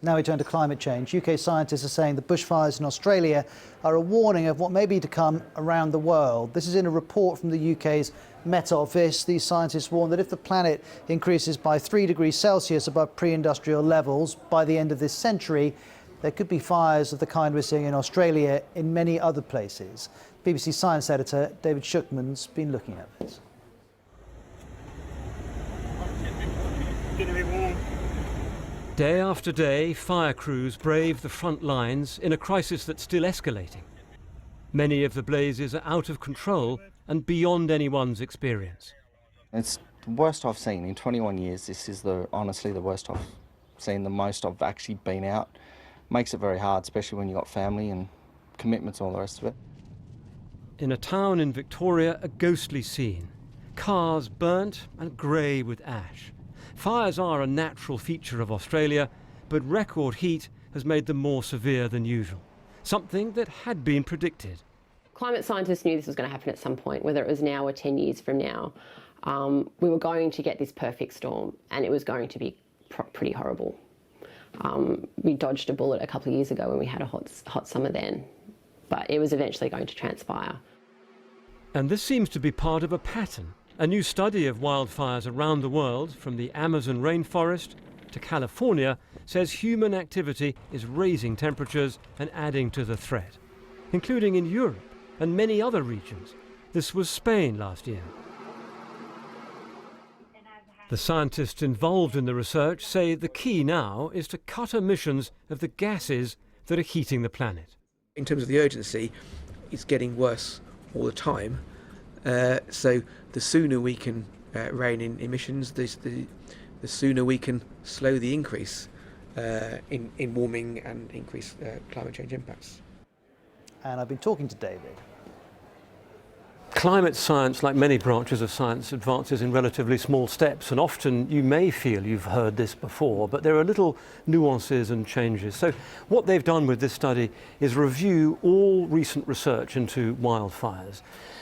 Now we turn to climate change. UK scientists are saying the bushfires in Australia are a warning of what may be to come around the world. This is in a report from the UK's Met Office. These scientists warn that if the planet increases by 3 degrees Celsius above pre-industrial levels by the end of this century, there could be fires of the kind we're seeing in Australia in many other places. BBC Science editor David Shookman's been looking at this. Day after day, fire crews brave the front lines in a crisis that's still escalating. Many of the blazes are out of control and beyond anyone's experience. It's the worst I've seen in 21 years. This is honestly the worst I've seen, the most I've actually been out. Makes it very hard, especially when you've got family and commitments and all the rest of it. In a town in Victoria, a ghostly scene. Cars burnt and grey with ash. Fires are a natural feature of Australia, but record heat has made them more severe than usual, something that had been predicted. Climate scientists knew this was going to happen at some point, whether it was now or 10 years from now. We were going to get this perfect storm, and it was going to be pretty horrible. We dodged a bullet a couple of years ago when we had a hot summer then, but it was eventually going to transpire. And this seems to be part of a pattern. A new study of wildfires around the world, from the Amazon rainforest to California, says human activity is raising temperatures and adding to the threat, including in Europe and many other regions. This was Spain last year. The scientists involved in the research say the key now is to cut emissions of the gases that are heating the planet. In terms of the urgency, it's getting worse all the time. So the sooner we can rein in emissions, the sooner we can slow the increase in warming and increase climate change impacts. And I've been talking to David. Climate science, like many branches of science, advances in relatively small steps, and often you may feel you've heard this before, but there are little nuances and changes. So what they've done with this study is review all recent research into wildfires.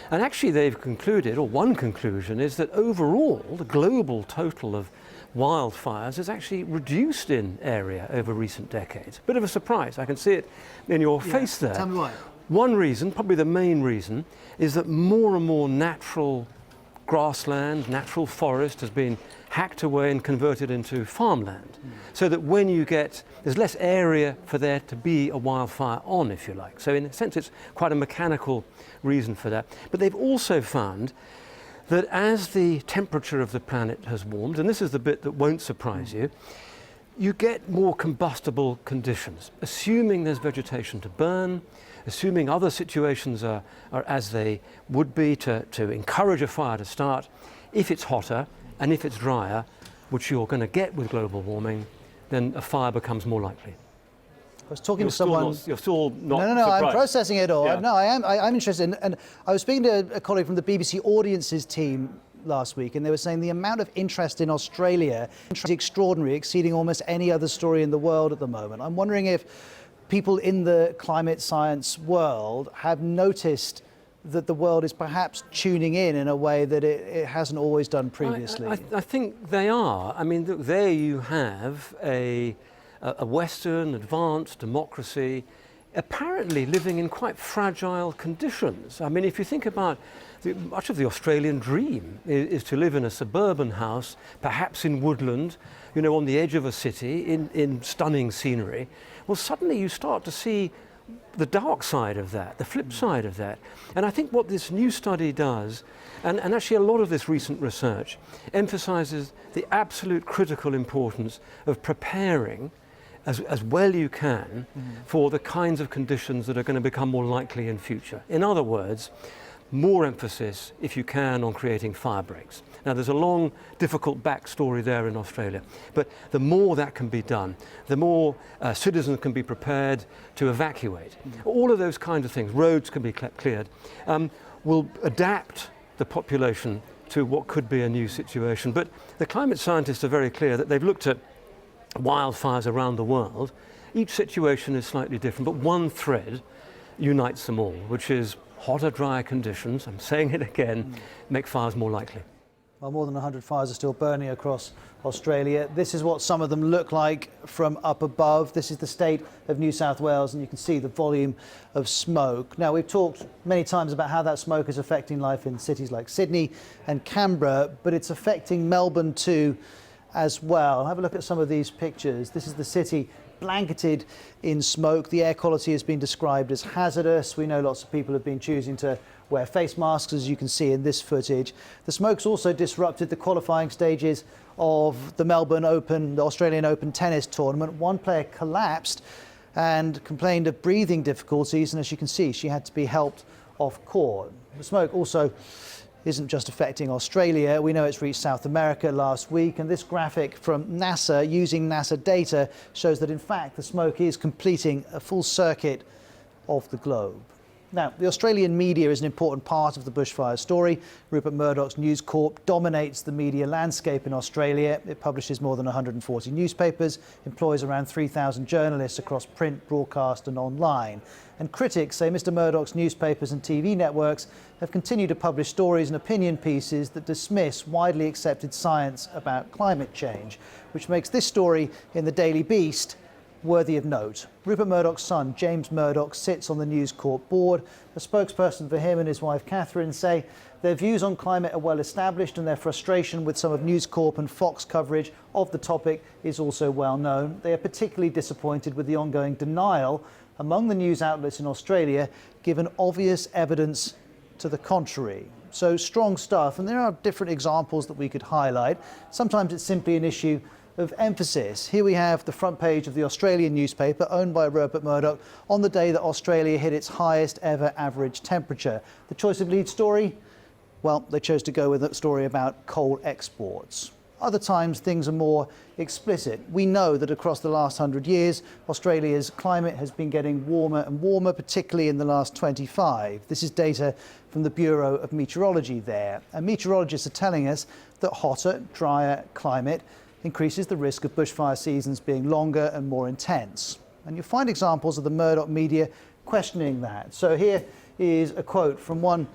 And actually they've concluded, or one conclusion is that overall the global total of wildfires has actually reduced in area over recent decades. Bit of a surprise, I can see it in your face there. Tell me why. One reason, probably the main reason, is that more and more natural grassland, natural forest has been hacked away and converted into farmland. So that when you get, there's less area for there to be a wildfire on, if you like. So in a sense, it's quite a mechanical reason for that. But they've also found that as the temperature of the planet has warmed, and this is the bit that won't surprise you, you get more combustible conditions, assuming there's vegetation to burn, assuming other situations are as they would be to encourage a fire to start. If it's hotter and if it's drier, which you're going to get with global warming, then a fire becomes more likely. I was talking to someone. You're still not No, surprised. I'm processing it all. Yeah. No, I'm interested. And I was speaking to a colleague from the BBC Audiences team last week, and they were saying the amount of interest in Australia is extraordinary, exceeding almost any other story in the world at the moment. I'm wondering if people in the climate science world have noticed that the world is perhaps tuning in a way that it hasn't always done previously. I think they are. I mean, there you have a Western advanced democracy apparently living in quite fragile conditions. I mean, if you think about much of the Australian dream is to live in a suburban house, perhaps in woodland, you know, on the edge of a city, in stunning scenery. Well, suddenly you start to see the dark side of that, the flip side of that. And I think what this new study does, and actually a lot of this recent research, emphasizes the absolute critical importance of preparing as well you can for the kinds of conditions that are going to become more likely in future. In other words, more emphasis, if you can, on creating fire breaks. Now, there's a long, difficult backstory there in Australia, but the more that can be done, the more citizens can be prepared to evacuate. All of those kinds of things, roads can be cleared, will adapt the population to what could be a new situation. But the climate scientists are very clear that they've looked at wildfires around the world. Each situation is slightly different, but one thread unites them all, which is hotter, drier conditions, I'm saying it again, make fires more likely. Well, more than 100 fires are still burning across Australia. This is what some of them look like from up above. This is the state of New South Wales, and you can see the volume of smoke. Now, we've talked many times about how that smoke is affecting life in cities like Sydney and Canberra, but it's affecting Melbourne too as well. Have a look at some of these pictures. This is the city blanketed in smoke. The air quality has been described as hazardous. We know lots of people have been choosing to wear face masks, as you can see in this footage. The smoke's also disrupted the qualifying stages of the Melbourne Open, the Australian Open tennis tournament. One player collapsed and complained of breathing difficulties, and as you can see, she had to be helped off court. The smoke also isn't just affecting Australia. We know it's reached South America last week, and this graphic from NASA, using NASA data, shows that in fact the smoke is completing a full circuit of the globe. Now, the Australian media is an important part of the bushfire story. Rupert Murdoch's News Corp dominates the media landscape in Australia. It publishes more than 140 newspapers, employs around 3,000 journalists across print, broadcast and online. And critics say Mr Murdoch's newspapers and TV networks have continued to publish stories and opinion pieces that dismiss widely accepted science about climate change, which makes this story in the Daily Beast worthy of note. Rupert Murdoch's son, James Murdoch, sits on the News Corp board. A spokesperson for him and his wife, Catherine, say their views on climate are well established and their frustration with some of News Corp and Fox coverage of the topic is also well known. They are particularly disappointed with the ongoing denial among the news outlets in Australia, given obvious evidence to the contrary. So strong stuff, and there are different examples that we could highlight. Sometimes it's simply an issue of emphasis. Here we have the front page of the Australian newspaper owned by Rupert Murdoch on the day that Australia hit its highest ever average temperature. The choice of lead story? Well, they chose to go with a story about coal exports. Other times things are more explicit. We know that across the last 100 years, Australia's climate has been getting warmer and warmer, particularly in the last 25. This is data from the Bureau of Meteorology there. And meteorologists are telling us that hotter, drier climate increases the risk of bushfire seasons being longer and more intense. And you'll find examples of the Murdoch media questioning that. So here is a quote from one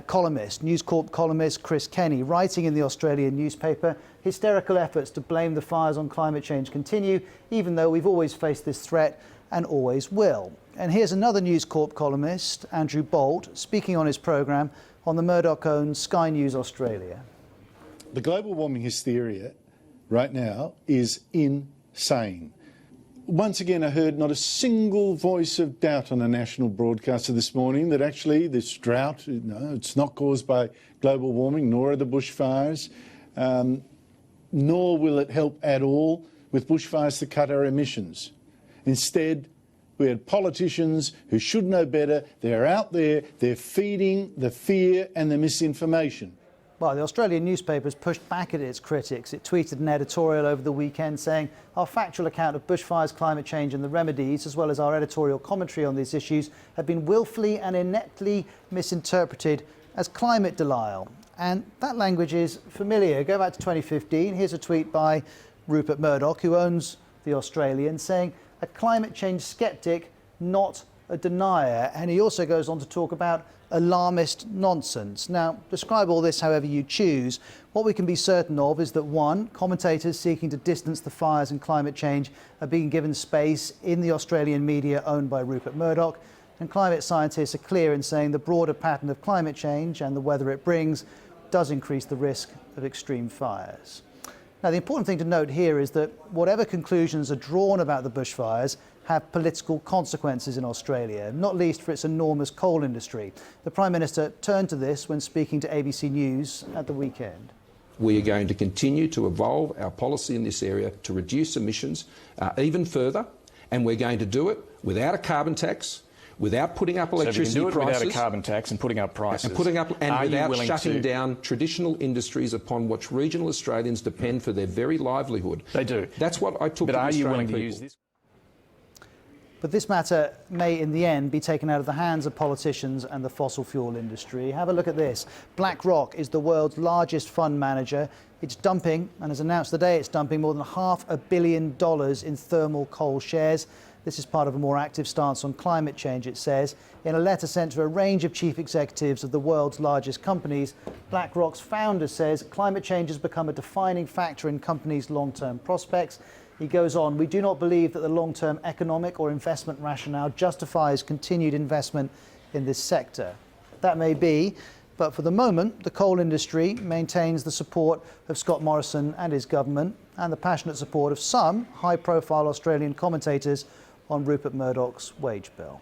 columnist, News Corp columnist Chris Kenny, writing in the Australian newspaper, "Hysterical efforts to blame the fires on climate change continue, even though we've always faced this threat and always will." And here's another News Corp columnist, Andrew Bolt, speaking on his programme on the Murdoch-owned Sky News Australia. The global warming hysteria right now is insane. Once again, I heard not a single voice of doubt on a national broadcaster this morning that actually this drought, no, it's not caused by global warming, nor are the bushfires, nor will it help at all with bushfires to cut our emissions. Instead, we had politicians who should know better. They're out there, they're feeding the fear and the misinformation. Well, the Australian newspapers pushed back at its critics. It tweeted an editorial over the weekend saying, "Our factual account of bushfires, climate change and the remedies, as well as our editorial commentary on these issues, have been willfully and ineptly misinterpreted as climate denial." And that language is familiar. Go back to 2015. Here's a tweet by Rupert Murdoch, who owns The Australian, saying, "A climate change sceptic, not a denier." And he also goes on to talk about alarmist nonsense. Now, describe all this however you choose. What we can be certain of is that, one, commentators seeking to distance the fires and climate change are being given space in the Australian media owned by Rupert Murdoch, and climate scientists are clear in saying the broader pattern of climate change and the weather it brings does increase the risk of extreme fires. Now, the important thing to note here is that whatever conclusions are drawn about the bushfires have political consequences in Australia, not least for its enormous coal industry. The Prime Minister turned to this when speaking to ABC News at the weekend. We are going to continue to evolve our policy in this area to reduce emissions even further, and we're going to do it without a carbon tax, without putting up electricity so if you can do it prices, without a carbon tax and putting up prices, and without shutting down traditional industries upon which regional Australians depend for their very livelihood. They do. That's what I took to the Australian people. Use this? But this matter may, in the end, be taken out of the hands of politicians and the fossil fuel industry. Have a look at this. BlackRock is the world's largest fund manager. It's dumping, and has announced today it's dumping more than $500 million in thermal coal shares. This is part of a more active stance on climate change, it says. In a letter sent to a range of chief executives of the world's largest companies, BlackRock's founder says climate change has become a defining factor in companies' long-term prospects. He goes on, we do not believe that the long-term economic or investment rationale justifies continued investment in this sector. That may be, but for the moment, the coal industry maintains the support of Scott Morrison and his government, and the passionate support of some high-profile Australian commentators on Rupert Murdoch's wage bill.